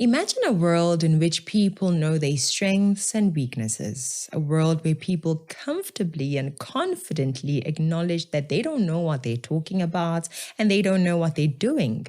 Imagine a world in which people know their strengths and weaknesses, a world where people comfortably and confidently acknowledge that they don't know what they're talking about and they don't know what they're doing.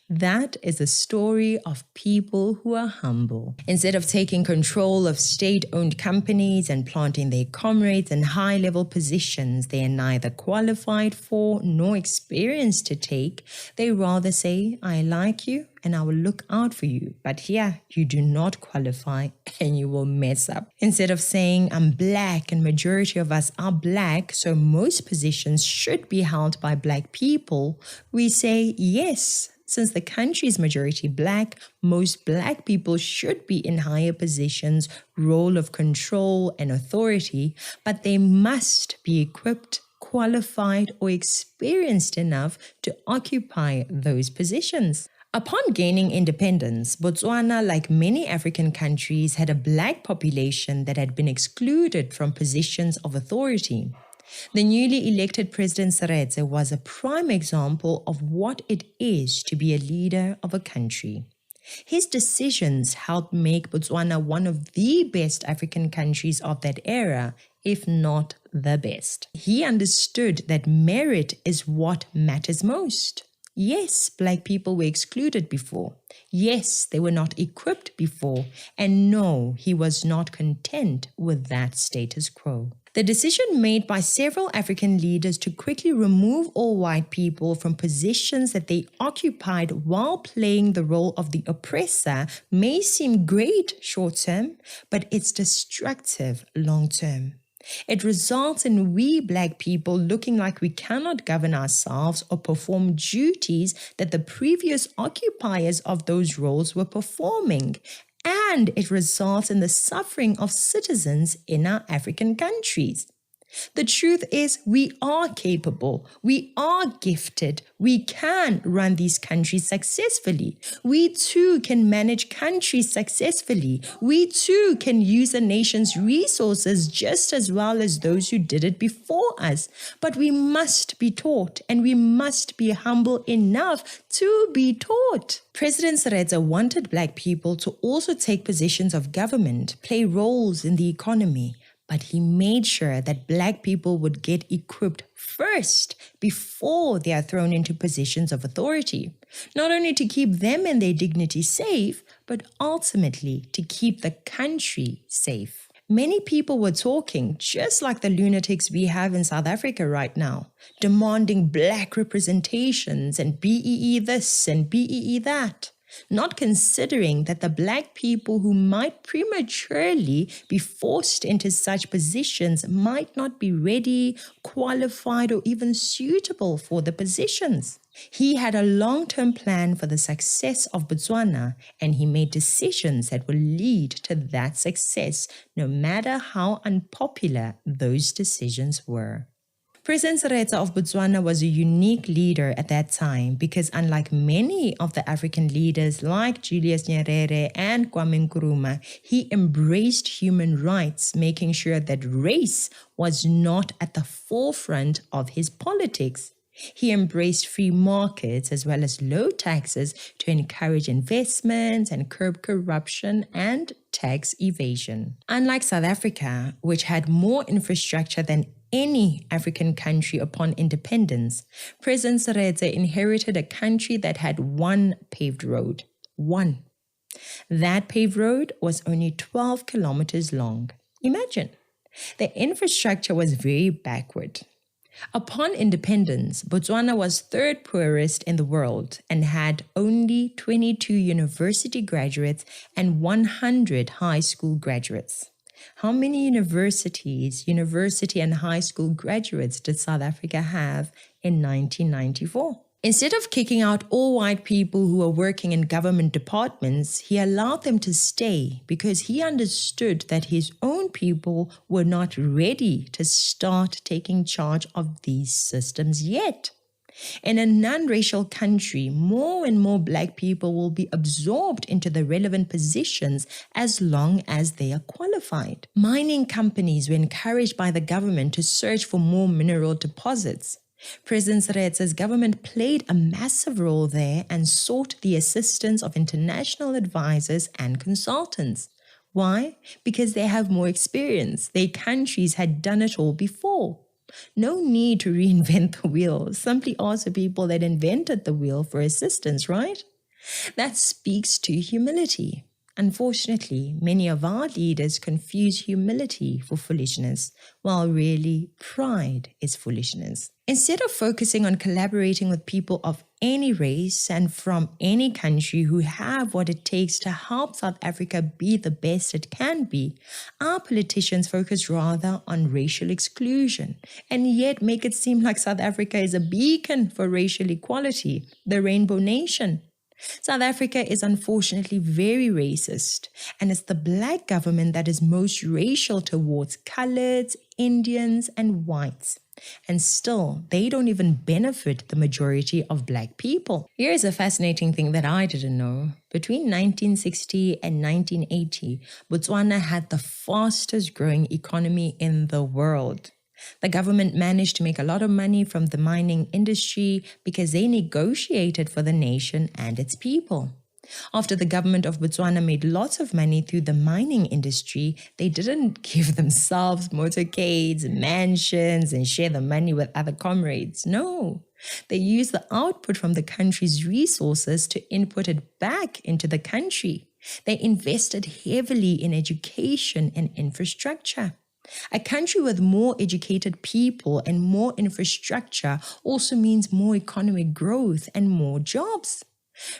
That is a story of people who are humble. Instead of taking control of state-owned companies and planting their comrades in high-level positions they are neither qualified for nor experienced to take, they rather say, I like you and I will look out for you, but here you do not qualify and you will mess up. Instead of saying, I'm black and majority of us are black, so most positions should be held by black people, we say, yes, since the country is majority black, most black people should be in higher positions, role of control and authority, but they must be equipped, qualified, or experienced enough to occupy those positions. Upon gaining independence, Botswana, like many African countries, had a black population that had been excluded from positions of authority. The newly elected President Seretse was a prime example of what it is to be a leader of a country. His decisions helped make Botswana one of the best African countries of that era, if not the best. He understood that merit is what matters most. Yes, black people were excluded before. Yes, they were not equipped before. And no, he was not content with that status quo. The decision made by several African leaders to quickly remove all white people from positions that they occupied while playing the role of the oppressor may seem great short-term, but it's destructive long-term. It results in we black people looking like we cannot govern ourselves or perform duties that the previous occupiers of those roles were performing. And it results in the suffering of citizens in our African countries. The truth is, we are capable, we are gifted, we can run these countries successfully. We too can manage countries successfully. We too can use a nation's resources just as well as those who did it before us. But we must be taught, and we must be humble enough to be taught. President Seretse wanted black people to also take positions of government, play roles in the economy. But he made sure that black people would get equipped first before they are thrown into positions of authority, not only to keep them and their dignity safe, but ultimately to keep the country safe. Many people were talking, just like the lunatics we have in South Africa right now, demanding black representations and BEE this and BEE that. Not considering that the black people who might prematurely be forced into such positions might not be ready, qualified, or even suitable for the positions. He had a long-term plan for the success of Botswana, and he made decisions that will lead to that success, no matter how unpopular those decisions were. President Seretse of Botswana was a unique leader at that time because unlike many of the African leaders like Julius Nyerere and Kwame Nkrumah, he embraced human rights, making sure that race was not at the forefront of his politics. He embraced free markets as well as low taxes to encourage investments and curb corruption and tax evasion. Unlike South Africa, which had more infrastructure than any African country upon independence, President Seretse inherited a country that had one paved road. One. That paved road was only 12 kilometers long. Imagine. The infrastructure was very backward. Upon independence, Botswana was third poorest in the world and had only 22 university graduates and 100 high school graduates. How many university and high school graduates did South Africa have in 1994? Instead of kicking out all white people who were working in government departments, he allowed them to stay because he understood that his own people were not ready to start taking charge of these systems yet. In a non-racial country, more and more black people will be absorbed into the relevant positions as long as they are qualified. Mining companies were encouraged by the government to search for more mineral deposits. President Seretse's government played a massive role there and sought the assistance of international advisors and consultants. Why? Because they have more experience. Their countries had done it all before. No need to reinvent the wheel. Simply ask the people that invented the wheel for assistance, right? That speaks to humility. Unfortunately, many of our leaders confuse humility for foolishness, while really pride is foolishness. Instead of focusing on collaborating with people of any race and from any country who have what it takes to help South Africa be the best it can be, our politicians focus rather on racial exclusion and yet make it seem like South Africa is a beacon for racial equality, the rainbow nation. South Africa is unfortunately very racist, and it's the black government that is most racial towards coloreds, Indians, and whites. And still, they don't even benefit the majority of black people. Here's a fascinating thing that I didn't know. Between 1960 and 1980, Botswana had the fastest growing economy in the world. The government managed to make a lot of money from the mining industry because they negotiated for the nation and its people. After the government of Botswana made lots of money through the mining industry, they didn't give themselves motorcades, mansions, and share the money with other comrades. No, they used the output from the country's resources to input it back into the country. They invested heavily in education and infrastructure. A country with more educated people and more infrastructure also means more economic growth and more jobs.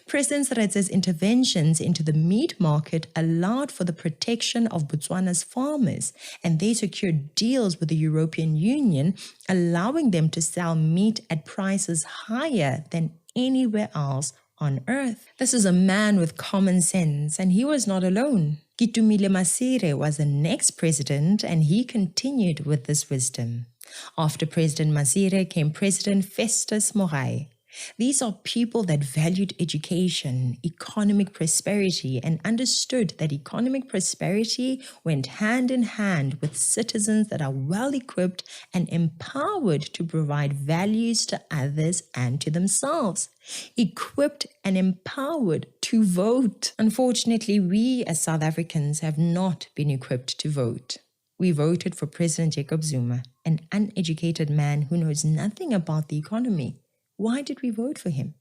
President Seretse's interventions into the meat market allowed for the protection of Botswana's farmers, and they secured deals with the European Union, allowing them to sell meat at prices higher than anywhere else on earth. This is a man with common sense, and he was not alone. Kitumile Masire was the next president, and he continued with this wisdom. After President Masire came President Festus Mogai. These are people that valued education, economic prosperity, and understood that economic prosperity went hand in hand with citizens that are well equipped and empowered to provide values to others and to themselves. Equipped and empowered to vote. Unfortunately, we as South Africans have not been equipped to vote. We voted for President Jacob Zuma, an uneducated man who knows nothing about the economy. Why did we vote for him?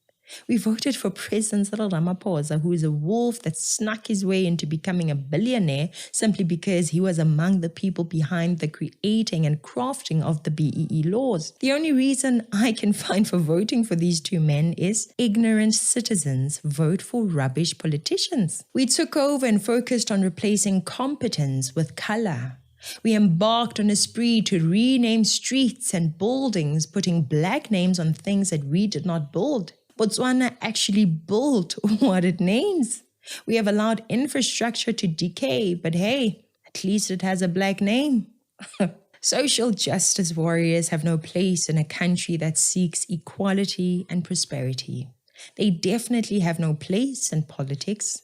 We voted for President Cyril Ramaphosa, who is a wolf that snuck his way into becoming a billionaire simply because he was among the people behind the creating and crafting of the BEE laws. The only reason I can find for voting for these two men is ignorant citizens vote for rubbish politicians. We took over and focused on replacing competence with color. We embarked on a spree to rename streets and buildings, putting black names on things that we did not build. Botswana actually built what it names. We have allowed infrastructure to decay, but hey, at least it has a black name. Social justice warriors have no place in a country that seeks equality and prosperity. They definitely have no place in politics.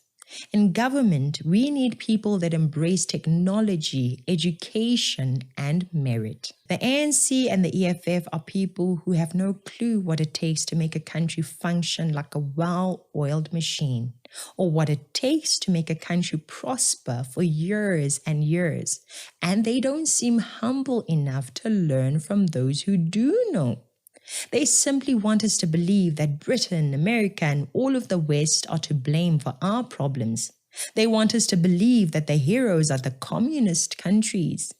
In government, we need people that embrace technology, education, and merit. The ANC and the EFF are people who have no clue what it takes to make a country function like a well-oiled machine, or what it takes to make a country prosper for years and years. And they don't seem humble enough to learn from those who do know. They simply want us to believe that Britain, America, and all of the West are to blame for our problems. They want us to believe that the heroes are the communist countries.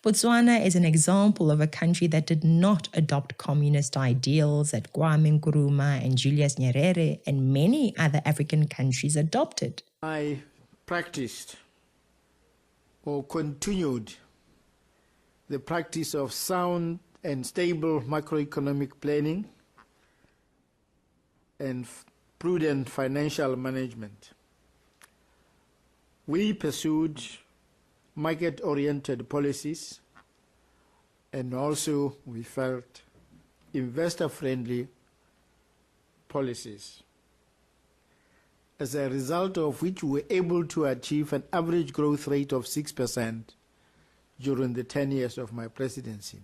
Botswana is an example of a country that did not adopt communist ideals that Kwame Nkrumah and Julius Nyerere and many other African countries adopted. I practiced or continued the practice of sound and stable macroeconomic planning and prudent financial management. We pursued market-oriented policies, and also we felt investor-friendly policies, as a result of which we were able to achieve an average growth rate of 6% during the 10 years of my presidency.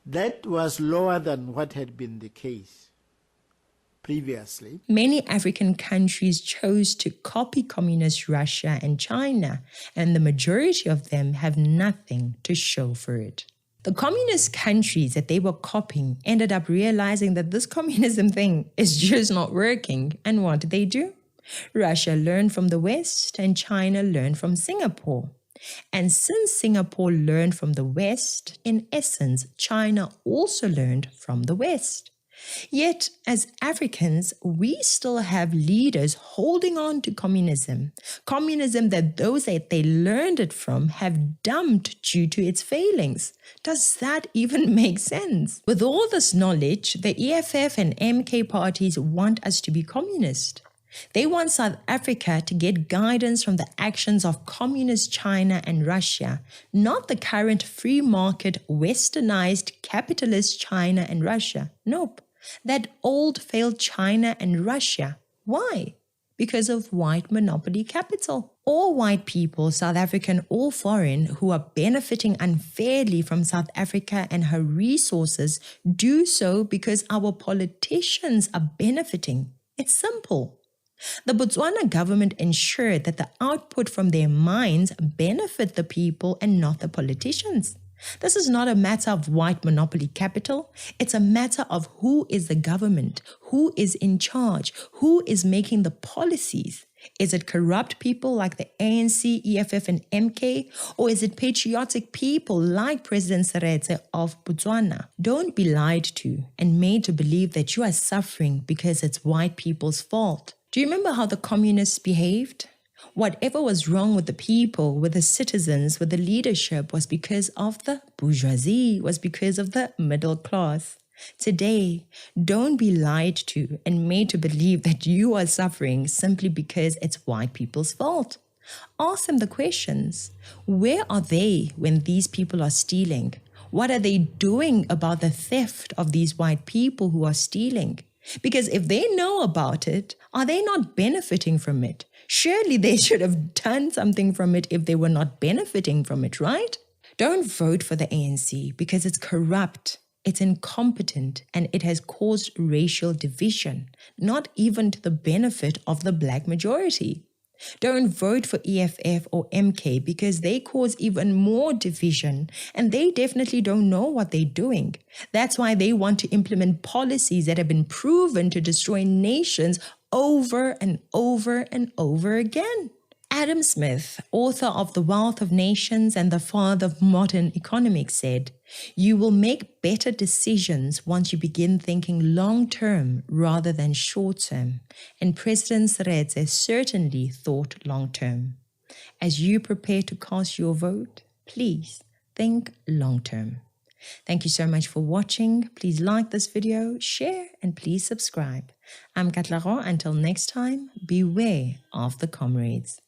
That was lower than what had been the case previously. Many African countries chose to copy communist Russia and China, and the majority of them have nothing to show for it. The communist countries that they were copying ended up realizing that this communism thing is just not working. And what did they do? Russia learned from the West and China learned from Singapore. And since Singapore learned from the West, in essence, China also learned from the West. Yet, as Africans, we still have leaders holding on to communism that those that they learned it from have dumped due to its failings. Does that even make sense? With all this knowledge, the EFF and MK parties want us to be communist. They want South Africa to get guidance from the actions of communist China and Russia, not the current free market, westernized, capitalist China and Russia. Nope. That old failed China and Russia. Why? Because of white monopoly capital. All white people, South African or foreign, who are benefiting unfairly from South Africa and her resources do so because our politicians are benefiting. It's simple. The Botswana government ensured that the output from their mines benefit the people and not the politicians. This is not a matter of white monopoly capital. It's a matter of who is the government, who is in charge, who is making the policies. Is it corrupt people like the ANC, EFF, and MK? Or is it patriotic people like President Seretse of Botswana? Don't be lied to and made to believe that you are suffering because it's white people's fault. Do you remember how the communists behaved? Whatever was wrong with the people, with the citizens, with the leadership was because of the bourgeoisie, was because of the middle class. Today, don't be lied to and made to believe that you are suffering simply because it's white people's fault. Ask them the questions. Where are they when these people are stealing? What are they doing about the theft of these white people who are stealing? Because if they know about it, are they not benefiting from it? Surely they should have done something from it if they were not benefiting from it, right? Don't vote for the ANC because it's corrupt, it's incompetent, and it has caused racial division, not even to the benefit of the black majority. Don't vote for EFF or MK because they cause even more division and they definitely don't know what they're doing. That's why they want to implement policies that have been proven to destroy nations over and over and over again. Adam Smith, author of The Wealth of Nations and the father of modern economics, said, "You will make better decisions once you begin thinking long-term rather than short-term." And President Seretse certainly thought long-term. As you prepare to cast your vote, please think long-term. Thank you so much for watching. Please like this video, share, and please subscribe. I'm Katlego. Until next time, beware of the comrades.